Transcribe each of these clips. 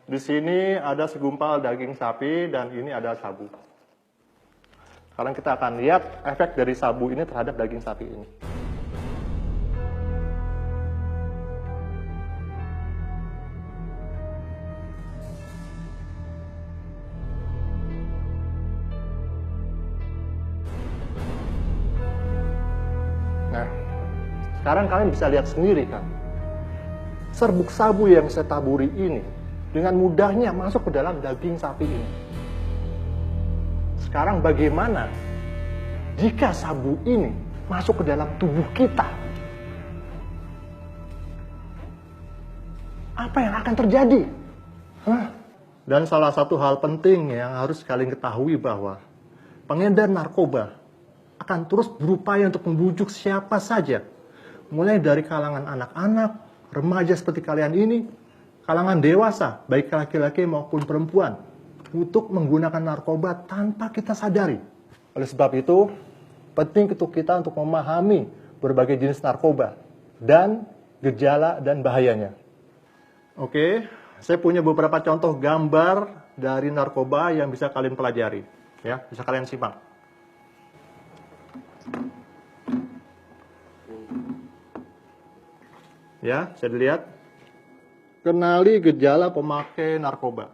Di sini ada segumpal daging sapi dan ini ada sabu. Sekarang kita akan lihat efek dari sabu ini terhadap daging sapi ini. Nah, sekarang kalian bisa lihat sendiri kan, serbuk sabu yang saya taburi ini dengan mudahnya masuk ke dalam daging sapi ini. Sekarang bagaimana jika sabu ini masuk ke dalam tubuh kita? Apa yang akan terjadi? Dan salah satu hal penting yang harus kalian ketahui bahwa pengedar narkoba akan terus berupaya untuk membujuk siapa saja, mulai dari kalangan anak-anak, remaja seperti kalian ini, kalangan dewasa, baik laki-laki maupun perempuan, untuk menggunakan narkoba tanpa kita sadari. Oleh sebab itu, penting untuk kita untuk memahami berbagai jenis narkoba dan gejala dan bahayanya. Oke, saya punya beberapa contoh gambar dari narkoba yang bisa kalian pelajari. Ya, bisa kalian simak. Ya, bisa dilihat. Kenali gejala pemakai narkoba.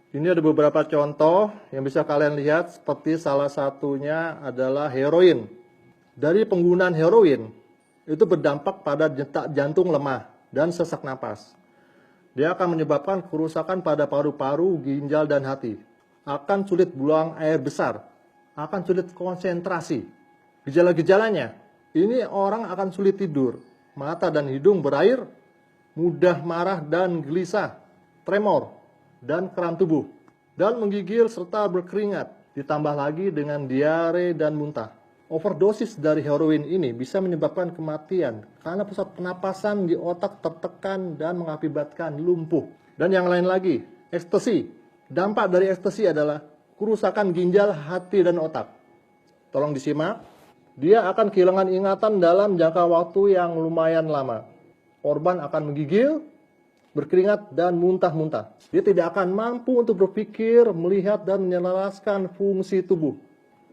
Ini ada beberapa contoh yang bisa kalian lihat, seperti salah satunya adalah heroin. Dari penggunaan heroin, itu berdampak pada detak jantung lemah dan sesak napas. Dia akan menyebabkan kerusakan pada paru-paru, ginjal, dan hati. Akan sulit buang air besar. Akan sulit konsentrasi. Gejala-gejalanya, ini orang akan sulit tidur. Mata dan hidung berair, mudah marah dan gelisah, tremor, dan kram tubuh, dan menggigil serta berkeringat, ditambah lagi dengan diare dan muntah. Overdosis dari heroin ini bisa menyebabkan kematian karena pusat penapasan di otak tertekan dan mengakibatkan lumpuh. Dan yang lain lagi, ekstasi. Dampak dari ekstasi adalah kerusakan ginjal, hati, dan otak. Tolong disimak. Dia akan kehilangan ingatan dalam jangka waktu yang lumayan lama. Korban akan menggigil, berkeringat, dan muntah-muntah. Dia tidak akan mampu untuk berpikir, melihat, dan menyelaraskan fungsi tubuh.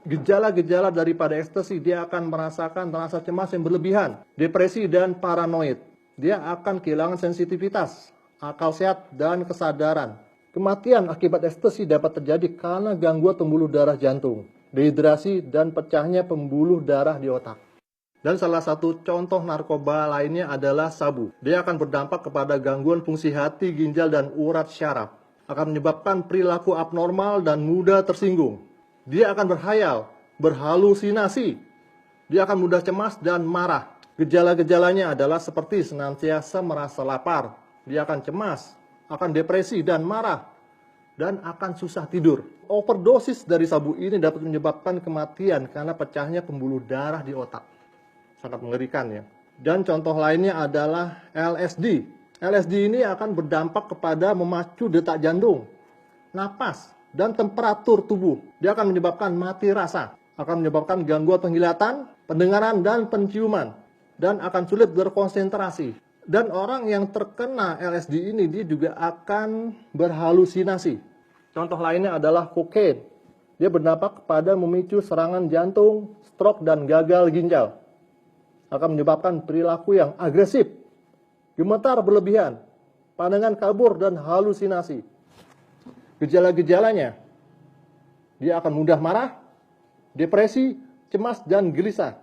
Gejala-gejala daripada ekstasi, dia akan merasakan rasa cemas yang berlebihan, depresi, dan paranoid. Dia akan kehilangan sensitivitas, akal sehat, dan kesadaran. Kematian akibat ekstasi dapat terjadi karena gangguan pembuluh darah jantung, dehidrasi, dan pecahnya pembuluh darah di otak. Dan salah satu contoh narkoba lainnya adalah sabu. Dia akan berdampak kepada gangguan fungsi hati, ginjal, dan urat syaraf. Akan menyebabkan perilaku abnormal dan mudah tersinggung. Dia akan berhayal, berhalusinasi. Dia akan mudah cemas dan marah. Gejala-gejalanya adalah seperti senantiasa merasa lapar. Dia akan cemas, akan depresi dan marah, dan akan susah tidur. Overdosis dari sabu ini dapat menyebabkan kematian karena pecahnya pembuluh darah di otak. Sangat mengerikan ya. Dan contoh lainnya adalah LSD. LSD ini akan berdampak kepada memacu detak jantung, napas, dan temperatur tubuh. Dia akan menyebabkan mati rasa, akan menyebabkan gangguan penglihatan, pendengaran, dan penciuman, dan akan sulit berkonsentrasi. Dan orang yang terkena LSD ini dia juga akan berhalusinasi. Contoh lainnya adalah kokain. Dia berdampak kepada memicu serangan jantung, stroke, dan gagal ginjal. Akan menyebabkan perilaku yang agresif, gemetar berlebihan, pandangan kabur, dan halusinasi. Gejala-gejalanya, dia akan mudah marah, depresi, cemas, dan gelisah.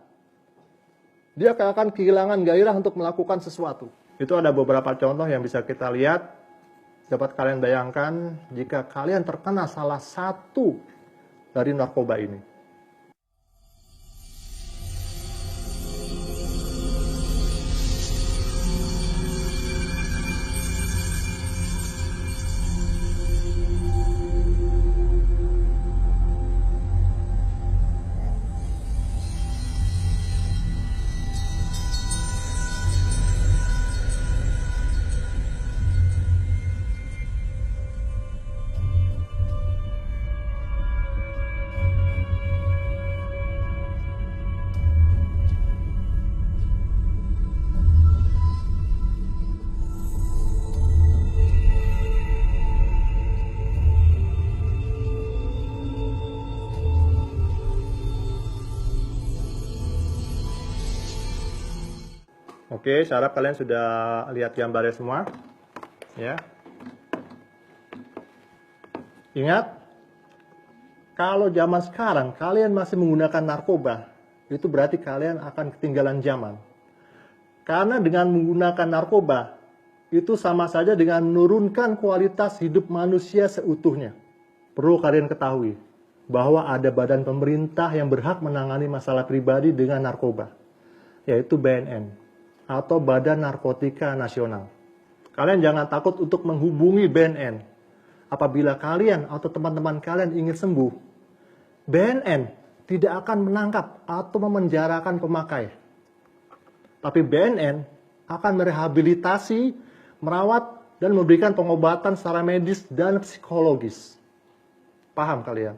Dia akan kehilangan gairah untuk melakukan sesuatu. Itu ada beberapa contoh yang bisa kita lihat. Dapat kalian bayangkan jika kalian terkena salah satu dari narkoba ini. Oke, saya harap kalian sudah lihat gambarnya semua. Ya. Ingat, kalau zaman sekarang kalian masih menggunakan narkoba, itu berarti kalian akan ketinggalan zaman. Karena dengan menggunakan narkoba, itu sama saja dengan menurunkan kualitas hidup manusia seutuhnya. Perlu kalian ketahui bahwa ada badan pemerintah yang berhak menangani masalah pribadi dengan narkoba, yaitu BNN atau Badan Narkotika Nasional. Kalian jangan takut untuk menghubungi BNN. Apabila kalian atau teman-teman kalian ingin sembuh, BNN tidak akan menangkap atau memenjarakan pemakai. Tapi BNN akan merehabilitasi, merawat, dan memberikan pengobatan secara medis dan psikologis. Paham kalian?